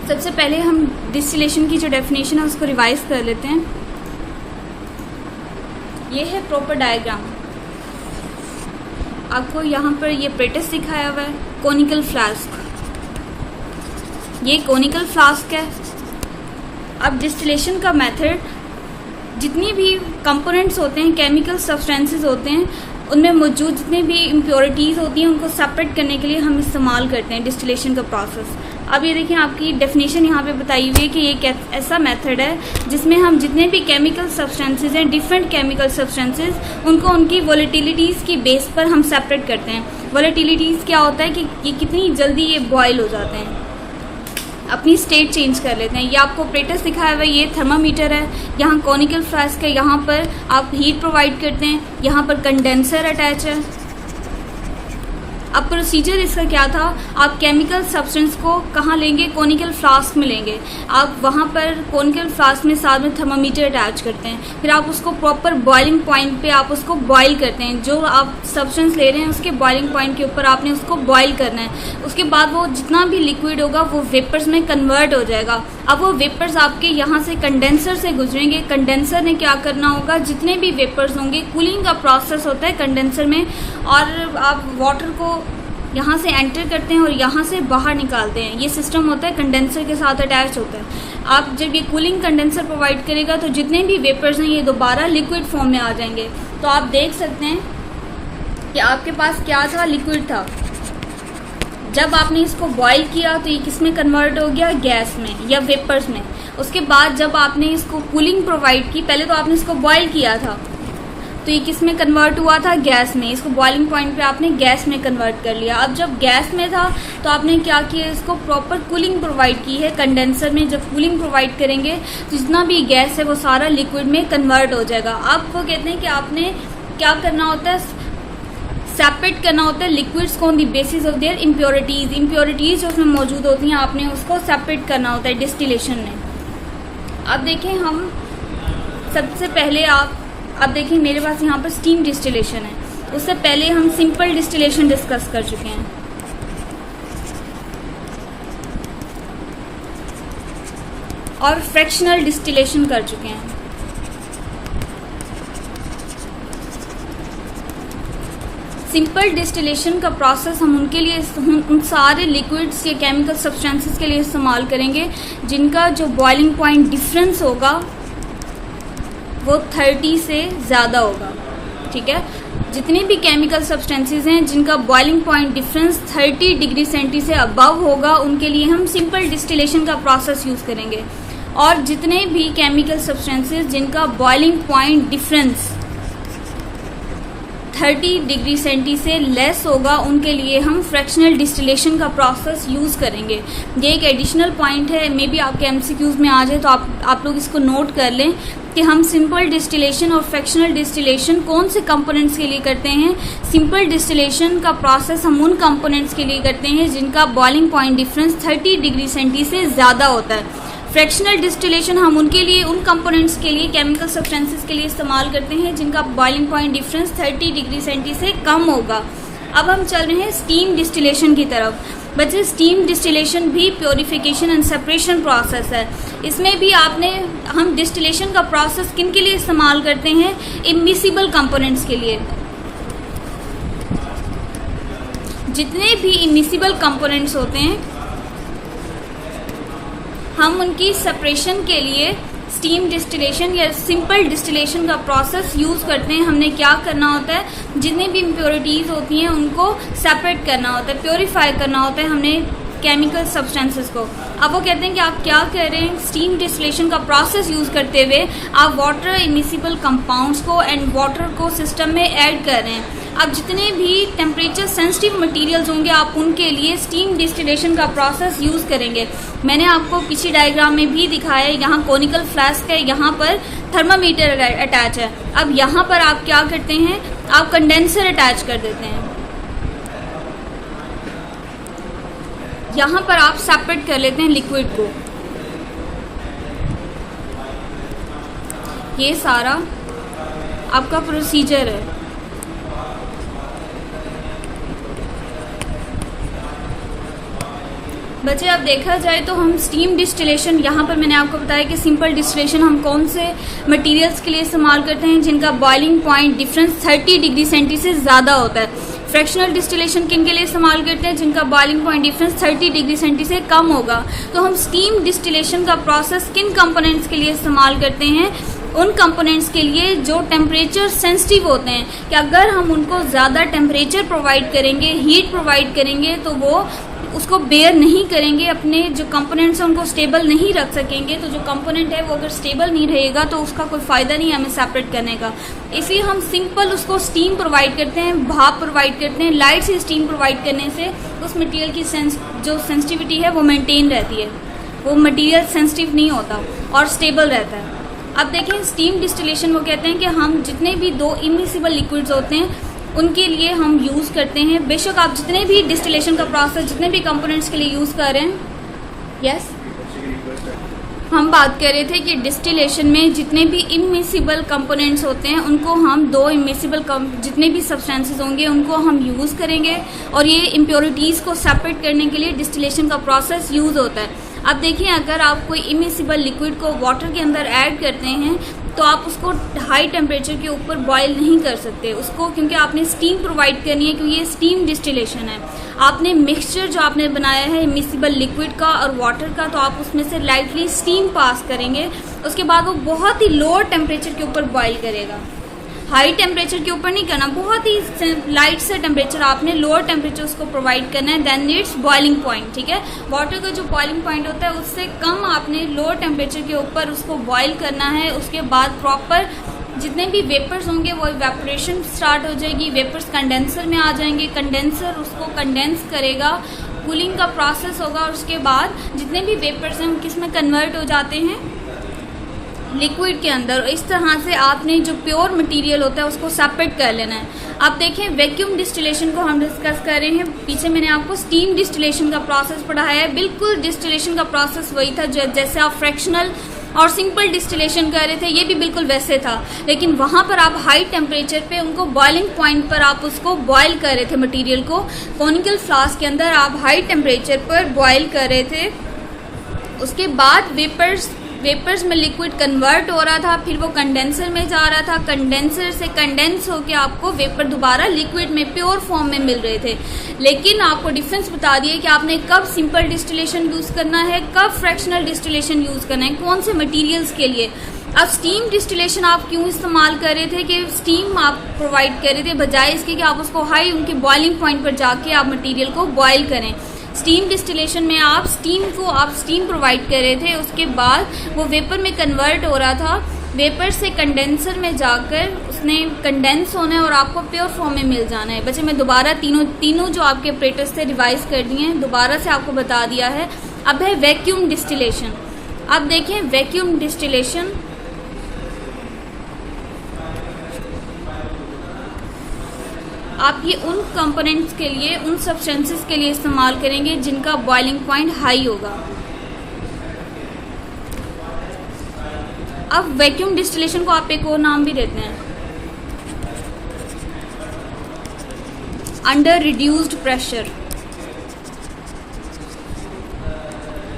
सबसे पहले हम डिस्टिलेशन की जो डेफिनेशन है उसको रिवाइज कर लेते हैं। ये है प्रॉपर डायग्राम। आपको यहाँ पर ये प्रेटिस दिखाया हुआ है, कोनिकल फ्लास्क। ये कोनिकल फ्लास्क है। अब डिस्टिलेशन का मेथड, जितनी भी कंपोनेंट्स होते हैं, केमिकल सब्सटेंसेस होते हैं, उनमें मौजूद जितनी भी इम्प्योरिटीज़ होती हैं उनको सेपरेट करने के लिए हम इस्तेमाल करते हैं डिस्टिलेशन का प्रोसेस। अब ये देखिए, आपकी डेफिनेशन यहाँ पे बताई हुई है कि ये एक ऐसा मेथड है जिसमें हम जितने भी केमिकल सब्सटेंसेस हैं, डिफरेंट केमिकल सब्सटेंसेस, उनको उनकी वोलेटिलिटीज़ की बेस पर हम सेपरेट करते हैं। वोलेटिलिटीज़ क्या होता है कि ये कितनी जल्दी ये बॉयल हो जाते हैं, अपनी स्टेट चेंज कर लेते हैं। ये आपको प्रेटिस दिखाया हुआ है, ये थर्मामीटर है, यहाँ कोनिकल फ्लास्क है, यहाँ पर आप हीट प्रोवाइड करते हैं, यहाँ पर कंडेंसर अटैच है। अब प्रोसीजर इसका क्या था, आप केमिकल सब्सटेंस को कहाँ लेंगे, कोनिकल फ्लास्क में लेंगे। आप वहाँ पर कोनिकल फ्लास्क में साथ में थर्मामीटर अटैच करते हैं, फिर आप उसको प्रॉपर बॉइलिंग पॉइंट पे आप उसको बॉईल करते हैं। जो आप सब्सटेंस ले रहे हैं उसके बॉइलिंग पॉइंट के ऊपर आपने उसको बॉईल करना है। उसके बाद वो जितना भी लिक्विड होगा वो वेपर्स में कन्वर्ट हो जाएगा। अब वो वेपर्स आपके यहाँ से कंडेंसर से गुजरेंगे। कंडेंसर ने क्या करना होगा, जितने भी वेपर्स होंगे, कूलिंग का प्रोसेस होता है कंडेंसर में, और आप वाटर को यहाँ से एंटर करते हैं और यहाँ से बाहर निकालते हैं। ये सिस्टम होता है, कंडेंसर के साथ अटैच होता है। आप जब ये कूलिंग कंडेंसर प्रोवाइड करेगा तो जितने भी वेपर्स हैं ये दोबारा लिक्विड फॉर्म में आ जाएंगे। तो आप देख सकते हैं कि आपके पास क्या था, लिक्विड था। जब आपने इसको बॉईल किया तो ये किस में कन्वर्ट हो गया, गैस में या वेपर्स में। उसके बाद जब आपने इसको कूलिंग प्रोवाइड की, पहले तो आपने इसको बॉईल किया था तो ये किस में कन्वर्ट हुआ था, गैस में। इसको बॉइलिंग पॉइंट पे आपने गैस में कन्वर्ट कर लिया। अब जब गैस में था तो आपने क्या किया, इसको प्रॉपर कूलिंग प्रोवाइड की है कंडेंसर में। जब कूलिंग प्रोवाइड करेंगे तो जितना भी गैस है वो सारा लिक्विड में कन्वर्ट हो जाएगा। आपको कहते हैं कि आपने क्या करना होता है, सेपरेट करना होता है लिक्विड्स को on the basis of their impurities. Impurities जो उसमें मौजूद होती हैं आपने उसको सेपरेट करना होता है डिस्टिलेशन में। अब देखें, हम सबसे पहले अब देखिए मेरे पास यहाँ पर स्टीम डिस्टिलेशन है। उससे पहले हम सिंपल डिस्टिलेशन डिस्कस कर चुके हैं। और फ्रैक्शनल डिस्टिलेशन कर चुके हैं। सिंपल डिस्टिलेशन का प्रोसेस हम उनके लिए, उन सारे लिक्विड्स या केमिकल सब्सटेंसेस के लिए इस्तेमाल करेंगे जिनका जो बॉइलिंग पॉइंट डिफरेंस होगा वो 30 से ज़्यादा होगा। ठीक है, जितने भी केमिकल सब्सटेंसेस हैं जिनका boiling point difference 30 degree centi से अबव होगा उनके लिए हम सिंपल डिस्टिलेशन का प्रोसेस यूज़ करेंगे। और जितने भी केमिकल सब्सटेंसेस जिनका boiling point difference 30 degree centi से लेस होगा उनके लिए हम फ्रैक्शनल डिस्टिलेशन का प्रोसेस यूज़ करेंगे। ये एक एडिशनल पॉइंट है, मे बी आपके एमसीक्यूज़ में आ जाए तो आप लोग इसको नोट कर लें कि हम सिंपल डिस्टिलेशन और फ्रैक्शनल डिस्टिलेशन कौन से कंपोनेंट्स के लिए करते हैं। सिंपल डिस्टिलेशन का प्रोसेस हम उन कंपोनेंट्स के लिए करते हैं जिनका boiling point difference 30 degree centi से ज़्यादा होता है। फ्रैक्शनल डिस्टिलेशन हम उनके लिए, उन कंपोनेंट्स के लिए, केमिकल सब्सटेंसेस के लिए इस्तेमाल करते हैं जिनका boiling point difference 30 degree centi से कम होगा। अब हम चल रहे हैं स्टीम डिस्टिलेशन की तरफ। बच्चे, स्टीम डिस्टिलेशन भी प्योरिफिकेशन एंड सेपरेशन प्रोसेस है। इसमें भी हम डिस्टिलेशन का प्रोसेस किन के लिए इस्तेमाल करते हैं, इमिसिबल कंपोनेंट्स के लिए। जितने भी इमिसिबल कंपोनेंट्स होते हैं हम उनकी सेपरेशन के लिए स्टीम डिस्टिलेशन या सिंपल डिस्टिलेशन का प्रोसेस यूज़ करते हैं। हमने क्या करना होता है, जितनी भी इम्प्योरिटीज़ होती हैं उनको सेपरेट करना होता है, प्योरीफाई करना होता है हमने केमिकल सब्सटेंसेस को। अब वो कहते हैं कि आप क्या कर रहे हैं, स्टीम डिस्टिलेशन का प्रोसेस यूज़ करते हुए आप वाटर इमिसिबल कंपाउंड्स को एंड वाटर को सिस्टम में ऐड कर रहे हैं। अब जितने भी टेम्परेचर सेंसिटिव मटेरियल्स होंगे आप उनके लिए स्टीम डिस्टिलेशन का प्रोसेस यूज़ करेंगे। मैंने आपको पिछली डायग्राम में भी दिखाया है, यहाँ कोनिकल फ्लास्क है, यहाँ पर थर्मामीटर अटैच है। अब यहाँ पर आप क्या करते हैं, आप कंडेंसर अटैच कर देते हैं। यहाँ पर आप सेपरेट कर लेते हैं लिक्विड को। ये सारा आपका प्रोसीजर है। बच्चे अब देखा जाए तो हम स्टीम डिस्टिलेशन, यहाँ पर मैंने आपको बताया कि सिंपल डिस्टिलेशन हम कौन से मटेरियल्स के लिए इस्तेमाल करते हैं जिनका boiling point difference 30 degree centi से ज़्यादा होता है। फ्रैक्शनल डिस्टिलेशन किन के लिए इस्तेमाल करते हैं जिनका boiling point difference 30 degree centi से कम होगा। तो हम स्टीम डिस्टिलेशन का प्रोसेस किन कंपोनेंट्स के लिए इस्तेमाल करते हैं, उन कंपोनेंट्स के लिए जो टेम्परेचर सेंसिटिव होते हैं, कि अगर हम उनको ज़्यादा टेम्परेचर प्रोवाइड करेंगे, हीट प्रोवाइड करेंगे, तो वो उसको बेयर नहीं करेंगे, अपने जो कंपोनेंट्स हैं उनको स्टेबल नहीं रख सकेंगे। तो जो कंपोनेंट है वो अगर स्टेबल नहीं रहेगा तो उसका कोई फ़ायदा नहीं है हमें सेपरेट करने का। इसलिए हम सिंपल उसको स्टीम प्रोवाइड करते हैं, भाप प्रोवाइड करते हैं। लाइट से स्टीम प्रोवाइड करने से उस मटेरियल की जो सेंसिटिविटी है वो मेंटेन रहती है, वो मटेरियल सेंसिटिव नहीं होता और स्टेबल रहता है। अब देखें स्टीम डिस्टिलेशन, वो कहते हैं कि हम जितने भी 2 इमिसिबल लिक्विड्स होते हैं उनके लिए हम यूज़ करते हैं। बेशक आप जितने भी डिस्टिलेशन का प्रोसेस जितने भी कंपोनेंट्स के लिए यूज़ कर रहे हैं, यस हम बात कर रहे थे कि डिस्टिलेशन में जितने भी इमिसिबल कंपोनेंट्स होते हैं उनको हम 2 इमिसिबल जितने भी सब्सटेंसेस होंगे उनको हम यूज़ करेंगे, और ये इम्प्योरिटीज़ को सेपरेट करने के लिए डिस्टिलेशन का प्रोसेस यूज़ होता है। अब देखिए अगर आप कोई इमिसिबल लिक्विड को वाटर के अंदर ऐड करते हैं तो आप उसको हाई टेम्परेचर के ऊपर बॉयल नहीं कर सकते उसको, क्योंकि आपने स्टीम प्रोवाइड करनी है, क्योंकि ये स्टीम डिस्टिलेशन है। आपने मिक्सचर जो आपने बनाया है इमिसिबल लिक्विड का और वाटर का, तो आप उसमें से लाइटली स्टीम पास करेंगे, उसके बाद वो बहुत ही लोअर टेम्परेचर के ऊपर बॉयल करेगा। हाई टेम्परेचर के ऊपर नहीं करना, बहुत ही लाइट से टेम्परेचर, आपने लोअर टेम्परेचर उसको प्रोवाइड करना है, देन इट्स बॉइलिंग पॉइंट। ठीक है, वाटर का जो बॉइलिंग पॉइंट होता है उससे कम आपने लोअर टेम्परेचर के ऊपर उसको बॉयल करना है। उसके बाद प्रॉपर जितने भी वेपर्स होंगे वो इवेपोरेशन स्टार्ट हो जाएगी, वेपर्स कंडेंसर में आ जाएंगे, कंडेंसर उसको कंडेंस करेगा, कूलिंग का प्रोसेस होगा, और उसके बाद जितने भी वेपर्स हैं किस में कन्वर्ट हो जाते हैं, लिक्विड के अंदर। इस तरह से आपने जो प्योर मटेरियल होता है उसको सेपरेट कर लेना है। अब देखें वैक्यूम डिस्टिलेशन को हम डिस्कस कर रहे हैं। पीछे मैंने आपको स्टीम डिस्टिलेशन का प्रोसेस पढ़ाया है, बिल्कुल डिस्टिलेशन का प्रोसेस वही था जैसे आप फ्रैक्शनल और सिंपल डिस्टिलेशन कर रहे थे, ये भी बिल्कुल वैसे था, लेकिन वहाँ पर आप हाई टेम्परेचर पे उनको बॉइलिंग पॉइंट पर आप उसको बॉयल कर रहे थे मटेरियल को। कॉनिकल फ्लास्क के अंदर आप हाई टेम्परेचर पर बॉयल कर रहे थे, उसके बाद वेपर्स में लिक्विड कन्वर्ट हो रहा था, फिर वो कंडेंसर में जा रहा था, कंडेंसर से कंडेंस होकर आपको वेपर दोबारा लिक्विड में प्योर फॉर्म में मिल रहे थे। लेकिन आपको डिफरेंस बता दिए कि आपने कब सिंपल डिस्टिलेशन यूज़ करना है, कब फ्रैक्शनल डिस्टिलेशन यूज़ करना है, कौन से मटेरियल्स के लिए। अब स्टीम डिस्टिलेशन आप क्यों इस्तेमाल कर रहे थे कि स्टीम आप प्रोवाइड कर रहे थे, बजाय इसके कि आप उसको हाई उनके बॉइलिंग पॉइंट पर जाके आप मटीरियल को बॉयल करें। स्टीम डिस्टिलेशन में आप स्टीम प्रोवाइड कर रहे थे, उसके बाद वो वेपर में कन्वर्ट हो रहा था, वेपर से कंडेंसर में जाकर उसने कंडेंस होना है और आपको प्योर फॉर्म में मिल जाना है। बच्चे मैं दोबारा तीनों जो आपके ऑपरेटर्स थे रिवाइज कर दिए हैं, दोबारा से आपको बता दिया है। अब है वैक्यूम डिस्टिलेशन। अब देखें वैक्यूम डिस्टिलेशन आप ये उन कंपोनेंट्स के लिए, उन सब्सटेंसेस के लिए इस्तेमाल करेंगे जिनका बॉइलिंग पॉइंट हाई होगा। अब वैक्यूम डिस्टिलेशन को आप एक और नाम भी देते हैं, अंडर रिड्यूस्ड प्रेशर।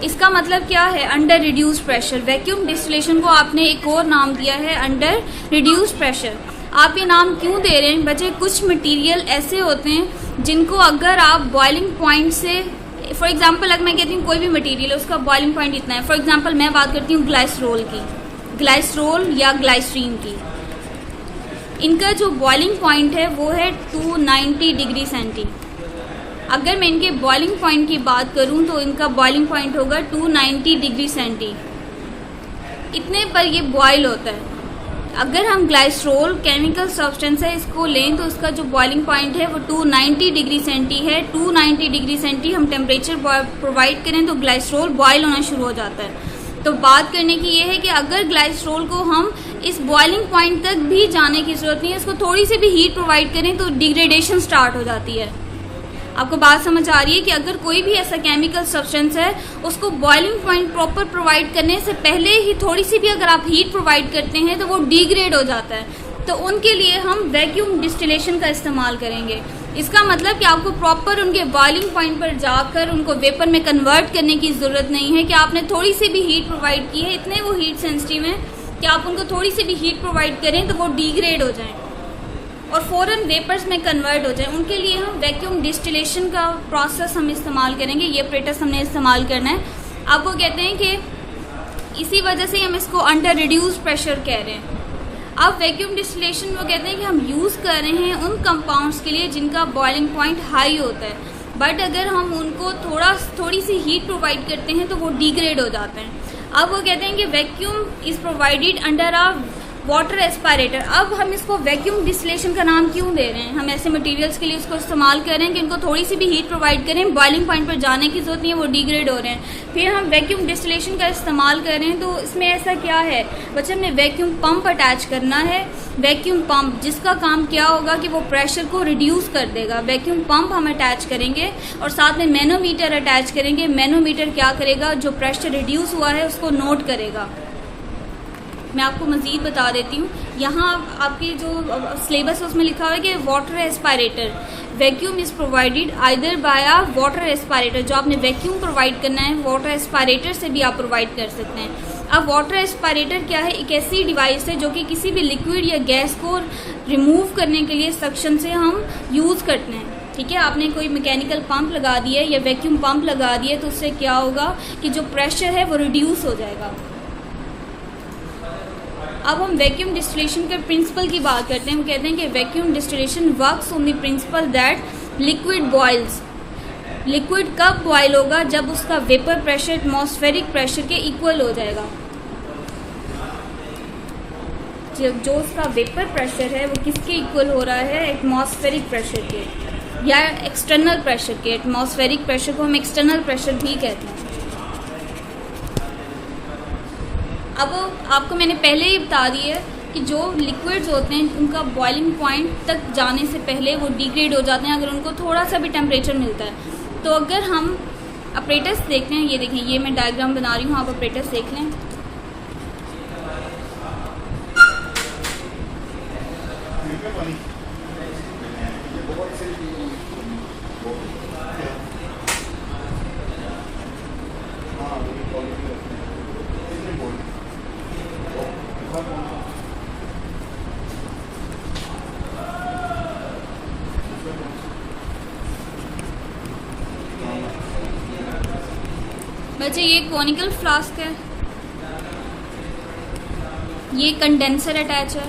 इसका मतलब क्या है under reduced pressure? Vacuum distillation को आपने एक और नाम दिया है अंडर रिड्यूस्ड प्रेशर। आप ये नाम क्यों दे रहे हैं बच्चे? कुछ मटेरियल ऐसे होते हैं जिनको अगर आप बॉइलिंग पॉइंट से, फॉर एग्जांपल अगर मैं कहती हूँ कोई भी मटेरियल है उसका बॉइलिंग पॉइंट इतना है, फॉर एग्जांपल मैं बात करती हूँ ग्लाइसरोल या ग्लाइसरीन की, इनका जो बॉइलिंग पॉइंट है वो है 290 डिग्री सेंटी। अगर मैं इनके बॉइलिंग पॉइंट की बात करूँ तो इनका बॉइलिंग पॉइंट होगा 290 डिग्री सेंटी, इतने पर ये बॉयल होता है। अगर हम ग्लाइसरोल केमिकल सब्सटेंस है इसको लें तो उसका जो बॉइलिंग पॉइंट है वो 290 डिग्री सेंटी है। 290 डिग्री सेंटी हम टेम्परेचर प्रोवाइड करें तो ग्लाइसरोल बॉयल होना शुरू हो जाता है। तो बात करने की ये है कि अगर ग्लाइसरोल को हम इस बॉइलिंग पॉइंट तक भी जाने की जरूरत नहीं है, इसको थोड़ी सी भी हीट प्रोवाइड करें तो डिग्रेडेशन स्टार्ट हो जाती है। आपको बात समझ आ रही है कि अगर कोई भी ऐसा केमिकल सब्सटेंस है उसको बॉइलिंग पॉइंट प्रॉपर प्रोवाइड करने से पहले ही थोड़ी सी भी अगर आप हीट प्रोवाइड करते हैं तो वो डिग्रेड हो जाता है। तो उनके लिए हम वैक्यूम डिस्टिलेशन का इस्तेमाल करेंगे। इसका मतलब कि आपको प्रॉपर उनके बॉइलिंग पॉइंट पर जाकर उनको वेपर में कन्वर्ट करने की ज़रूरत नहीं है कि आपने थोड़ी सी भी हीट प्रोवाइड की है। इतने वो हीट सेंसिटिव हैं कि आप उनको थोड़ी सी भी हीट प्रोवाइड करें तो वो डिग्रेड हो जाएं और फ़ौरन वेपर्स में कन्वर्ट हो जाएं। उनके लिए हम वैक्यूम डिस्टिलेशन का प्रोसेस हम इस्तेमाल करेंगे। ये एपरेटस हमने इस्तेमाल करना है। आपको कहते हैं कि इसी वजह से हम इसको अंडर रिड्यूस प्रेशर कह रहे हैं। अब वैक्यूम डिस्टिलेशन वो कहते हैं कि हम यूज़ कर रहे हैं उन कंपाउंड्स के लिए जिनका बॉइलिंग पॉइंट हाई होता है, बट अगर हम उनको थोड़ी सी हीट प्रोवाइड करते हैं तो वो डिग्रेड हो जाते हैं। अब वो कहते हैं कि vacuum is provided under a water एस्पायरेटर। अब हम इसको वैक्यूम डिस्टिलेशन का नाम क्यों दे रहे हैं? हम ऐसे मटेरियल्स के लिए इसको इस्तेमाल कर रहे हैं कि इनको थोड़ी सी भी हीट प्रोवाइड करें, बॉइलिंग पॉइंट पर जाने की जरूरत नहीं है, वो डिग्रेड हो रहे हैं। फिर हम वैक्यूम डिस्टिलेशन का इस्तेमाल कर रहे हैं तो इसमें ऐसा क्या है बच्चे, हमने वैक्यूम पंप अटैच करना है। वैक्यूम पंप जिसका काम क्या होगा कि वो प्रेशर को रिड्यूस कर देगा। वैक्यूम पंप हम अटैच करेंगे और साथ में मैनोमीटर अटैच करेंगे। मैनोमीटर क्या करेगा, जो प्रेशर रिड्यूस हुआ है उसको नोट करेगा। मैं आपको मज़ीद बता देती हूँ, यहाँ आपकी जो सिलेबस है उसमें लिखा हुआ है कि water एस्पायरेटर, vacuum is provided either bye a water एस्पायरेटर। जो आपने वैक्यूम प्रोवाइड करना है वाटर एस्पायरेटर से भी आप प्रोवाइड कर सकते हैं। अब वाटर एस्पायरेटर क्या है? एक ऐसी डिवाइस है जो कि किसी भी लिक्विड या गैस को रिमूव करने के लिए सक्शन से हम यूज़ करते हैं। ठीक है, आपने कोई मैकेनिकल पंप लगा दिया या वैक्यूम पंप लगा दिया तो उससे क्या होगा कि जो प्रेशर है वो रिड्यूस हो जाएगा। अब हम वैक्यूम डिस्टिलेशन के प्रिंसिपल की बात करते हैं। वो कहते हैं कि vacuum distillation works on the principle that liquid boils. Liquid कब बॉयल होगा? जब उसका वेपर प्रेशर एटमॉस्फेरिक प्रेशर के इक्वल हो जाएगा। जो उसका वेपर प्रेशर है वो किसके इक्वल हो रहा है? एटमॉस्फेरिक प्रेशर के या एक्सटर्नल प्रेशर के। एटमॉस्फेरिक प्रेशर को हम एक्सटर्नल प्रेशर भी कहते हैं। अब आपको मैंने पहले ही बता दिया कि जो लिक्विड्स होते हैं उनका बॉइलिंग पॉइंट तक जाने से पहले वो डिग्रेड हो जाते हैं अगर उनको थोड़ा सा भी टेम्परेचर मिलता है। तो अगर हम अपरेटस देखते हैं, ये देखें, ये मैं डायग्राम बना रही हूँ, आप अपरेटस देख लें। बच्चे ये कॉनिकल फ्लास्क है, ये कंडेंसर अटैच है,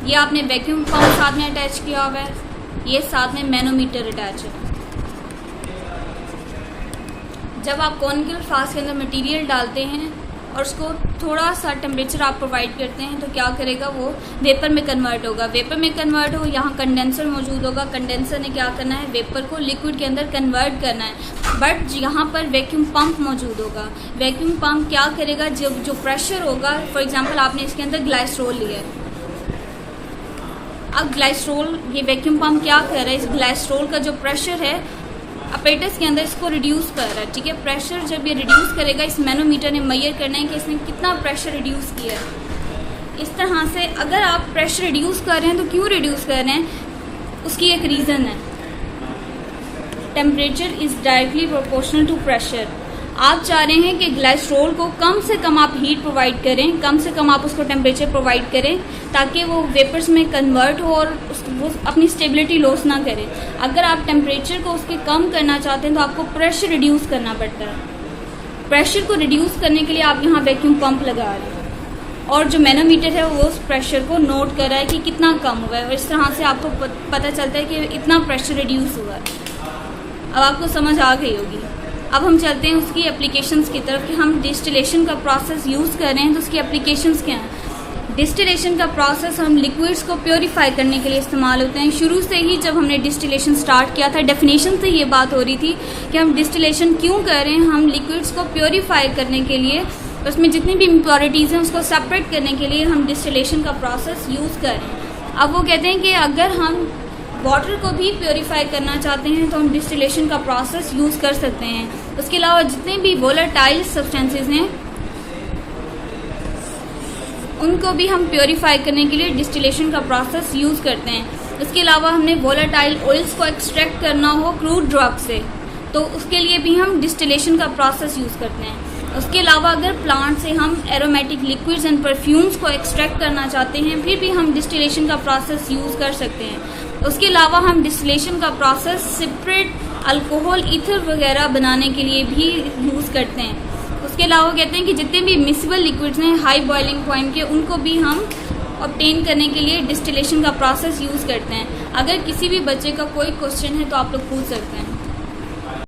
ये आपने वैक्यूम पंप साथ में अटैच किया हुआ है, ये साथ में मैनोमीटर अटैच है। जब आप कॉनिकल फ्लास्क के अंदर मटेरियल डालते हैं और उसको थोड़ा सा टेम्परेचर आप प्रोवाइड करते हैं तो क्या करेगा, वो वेपर में कन्वर्ट होगा। वेपर में कन्वर्ट हो, यहाँ कंडेंसर मौजूद होगा। कंडेंसर ने क्या करना है, वेपर को लिक्विड के अंदर कन्वर्ट करना है। बट यहाँ पर वैक्यूम पंप मौजूद होगा। वैक्यूम पंप क्या करेगा, जब जो प्रेशर होगा, फॉर एग्जांपल आपने इसके अंदर ग्लाइसरॉल लिया है। अब ग्लाइसरॉल, ये वैक्यूम पंप क्या कर रहा है, इस ग्लाइसरॉल का जो प्रेशर है अपरेटस के अंदर इसको रिड्यूस कर रहा है। ठीक है, प्रेशर जब ये रिड्यूस करेगा, इस मैनोमीटर ने मेजर करना है कि इसने कितना प्रेशर रिड्यूस किया है। इस तरह से अगर आप प्रेशर रिड्यूस कर रहे हैं तो क्यों रिड्यूस कर रहे हैं, उसकी एक रीज़न है। Temperature is directly proportional to pressure. आप चाह रहे हैं कि ग्लाइसरॉल को कम से कम आप हीट प्रोवाइड करें, कम से कम आप उसको टेम्परेचर प्रोवाइड करें ताकि वो वेपर्स में कन्वर्ट हो और वो अपनी स्टेबिलिटी लॉस ना करे। अगर आप टेम्परेचर को उसके कम करना चाहते हैं तो आपको प्रेशर रिड्यूस करना पड़ता है। प्रेशर को रिड्यूस करने के लिए आप यहाँ वैक्यूम पंप लगा रहे हैं और जो मैनोमीटर है वो उस प्रेशर को नोट कर रहा है कि कितना कम हुआ है और इस तरह से आपको पता चलता है कि इतना प्रेशर रिड्यूस हुआ है। अब आपको समझ आ गई होगी। अब हम चलते हैं उसकी एप्लीकेशंस की तरफ कि हम डिस्टिलेशन का प्रोसेस यूज़ कर रहे हैं तो उसकी एप्लीकेशंस क्या हैं। डिस्टिलेशन का प्रोसेस हम लिक्विड्स को प्योरीफाई करने के लिए इस्तेमाल होते हैं। शुरू से ही जब हमने डिस्टिलेशन स्टार्ट किया था, डेफिनेशन से ये बात हो रही थी कि हम डिस्टिलेशन क्यों कर रहे हैं। हम लिक्विड्स को प्योरीफाई करने के लिए, उसमें जितनी भी इम्प्योरिटीज़ हैं उसको सेपरेट करने के लिए हम डिस्टिलेशन का प्रोसेस यूज़ कर रहे हैं। अब वो कहते हैं कि अगर हम वाटर को भी प्योरीफाई करना चाहते हैं तो हम डिस्टिलेशन का प्रोसेस यूज़ कर सकते हैं। उसके अलावा जितने भी वोलेटाइल सब्सटेंसेस हैं उनको भी हम प्योरीफाई करने के लिए डिस्टिलेशन का प्रोसेस यूज़ करते हैं। इसके अलावा हमने वोलेटाइल ऑयल्स को एक्सट्रैक्ट करना हो क्रूड ड्रग से, तो उसके लिए भी हम डिस्टिलेशन का प्रोसेस यूज़ करते हैं। उसके अलावा अगर प्लांट से हम एरोमेटिक लिक्विड्स एंड परफ्यूम्स को एक्सट्रैक्ट करना चाहते हैं, फिर भी हम डिस्टिलेशन का प्रोसेस यूज़ कर सकते हैं। उसके अलावा हम डिस्टिलेशन का प्रोसेस सेपरेट अल्कोहल, ईथर वगैरह बनाने के लिए भी यूज़ करते हैं। उसके अलावा कहते हैं कि जितने भी मिसिबल लिक्विड्स हैं हाई बॉइलिंग पॉइंट के, उनको भी हम ऑब्टेन करने के लिए डिस्टिलेशन का प्रोसेस यूज़ करते हैं। अगर किसी भी बच्चे का कोई क्वेश्चन है तो आप लोग पूछ सकते हैं।